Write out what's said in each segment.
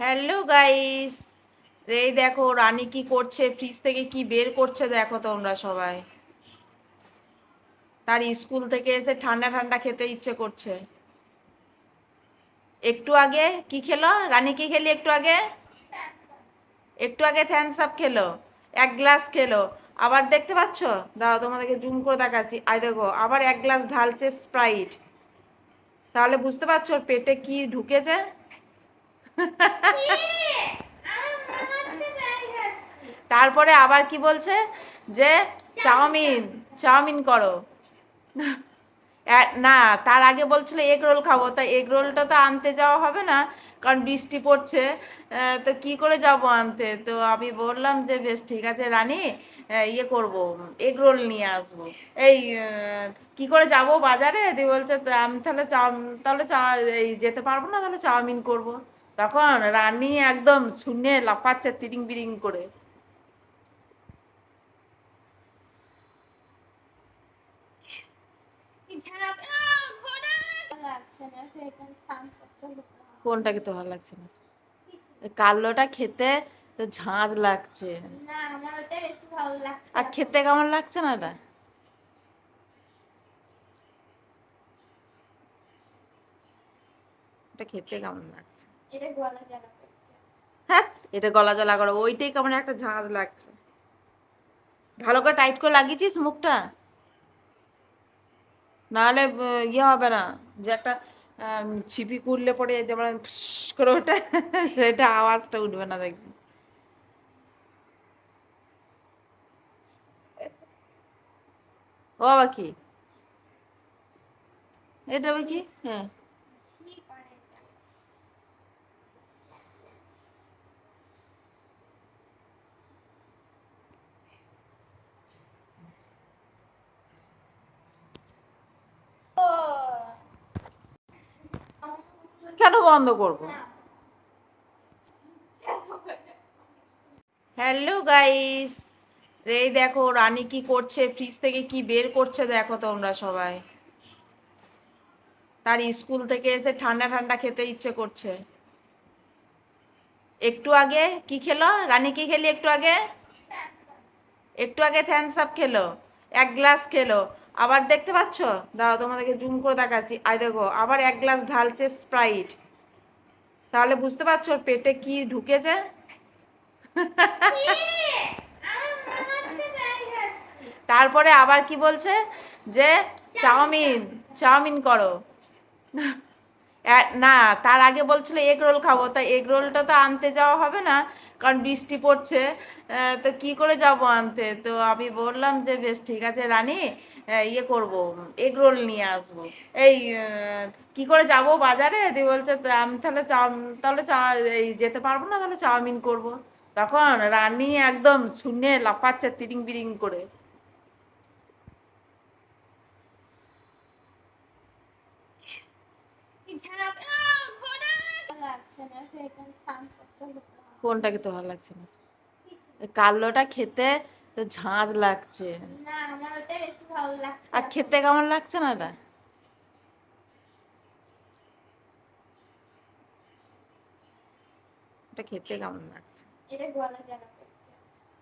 Hello guys, এই দেখো রানী কি করছে, ফ্রিজ থেকে কি বের করছে দেখো তোমরা সবাই। তার স্কুল থেকে এসে ঠান্ডা ঠান্ডা খেতে ইচ্ছে করছে। একটু আগে কি খেলো রানী, কি খেলি একটু আগে? একটু আগে থ্যাম্পস আপ খেলো, এক গ্লাস খেলো। আবার দেখতে পাচ্ছ? দাও তোমাদেরকে জুম করে দেখাচ্ছি। আই দেখো আবার এক গ্লাস ঢালছে স্প্রাইট। তাহলে বুঝতে পারছো ওর পেটে কি ঢুকেছে। তারপরে আবার কি বলছে যে চাউমিন চাউমিন করো। না, তার আগে বলছিল এগ রোল খাবো, তাই এগ রোলটা তো আনতে যাওয়া হবে না, কারণ বৃষ্টি পড়ছে। তো কি করে যাব আনতে? তো আমি বললাম যে বেশ ঠিক আছে রানী, ইয়ে করব, এগ রোল নিয়ে আসবো। এই কি করে যাব বাজারে? দিয়ে বলছে আমি তাহলে এই যেতে পারবো না, তাহলে চাউমিন করব। তখন রানী একদম শুনে লাফাচ্ছে তিরিং বিরিং করে। কোনটাকে তো ভালো লাগছে না? কালোটা খেতে তো ঝাঁঝ লাগছে। না, আমার ওটা বেশি ভালো লাগছে। আর খেতে কেমন লাগছে না এটা? এটা খেতে কেমন লাগছে? এটা গলা জ্বালা করছে। হ্যাঁ, এটা গলা জ্বালা করো, ওইটাই কেমন একটা ঝাঁঝ লাগছে। ভালো করে টাইট করে লাগিয়েছিস মুখটা? নাহলে ইয়ে হবে না, যে একটা ছিপি কুড়লে পড়ে যেমন ফিস করে ওঠে, এটা আওয়াজটা উঠবে না দেখবি। ও আবার কি? এটা আবার কি? হ্যাঁ, কি করে এটা? ও কেন বন্ধ করবো? হ্যালো গাইস, এই দেখো রানী কি করছে, ফ্রিজ থেকে কি বের করছে দেখো তোমরা সবাই। তার স্কুল থেকে এসে ঠান্ডা ঠান্ডা খেতে ইচ্ছে করছে। একটু আগে কি খেলো রানী, কি খেলি একটু আগে? একটু আগে থ্যাম্পস আপ খেলো, এক গ্লাস খেলো। আবার দেখতে পাচ্ছ? দাও তোমাদেরকে জুম করে দেখাচ্ছি। আই দেখো আবার এক গ্লাস ঢালছে স্প্রাইট। তাহলে বুঝতে পারছো ওর পেটে কি ঢুকেছে। তারপরে আবার কি বলছে যে চাউমিন চাউমিন করো। না, তার আগে বলছিল এগ রোল খাবো, তাই এগ রোলটা তো আনতে যাওয়া হবে না, কারণ বৃষ্টি পড়ছে। তো কি করে যাব আনতে? তো আমি বললাম যে বেশ ঠিক আছে রানী, ইয়ে করব, এগ রোল নিয়ে আসবো। এই কি করে যাব বাজারে? দিয়ে বলছে আমি এই যেতে পারবো না, তাহলে চাউমিন করব। তখন রানী একদম শুনে লাফাচ্ছে তিরিং বিরিং করে। কোনটাকে তো ভালো লাগছে না? কালোটা খেতে তো ঝাঁঝ লাগছে। না, আমার ওটা বেশি ভালো লাগছে। আর খেতে কেমন লাগছে না এটা? এটা খেতে কেমন লাগছে? এটা গলা জ্বালা করছে।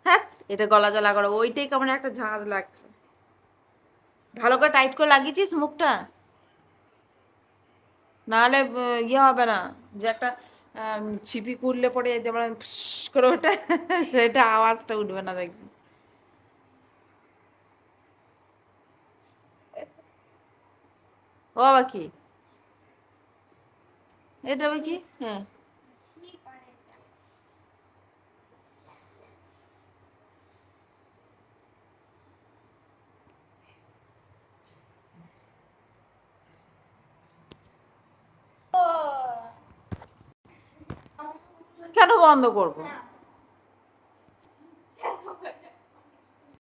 হ্যাঁ, এটা গলা জ্বালা করো, ওইটাই কেমন একটা ঝাঁঝ লাগছে। ভালো করে টাইট করে লাগিয়েছিস মুখটা? নাহলে ইয়ে হবে না, যে একটা ছিপি কুড়লে পড়ে যেমন ফিস করে ওঠে, এটা আওয়াজটা উঠবে না দেখবি। ও আবার কি? এটা আবার কি? হ্যাঁ, কি করে এটা? ও কেন বন্ধ করবো?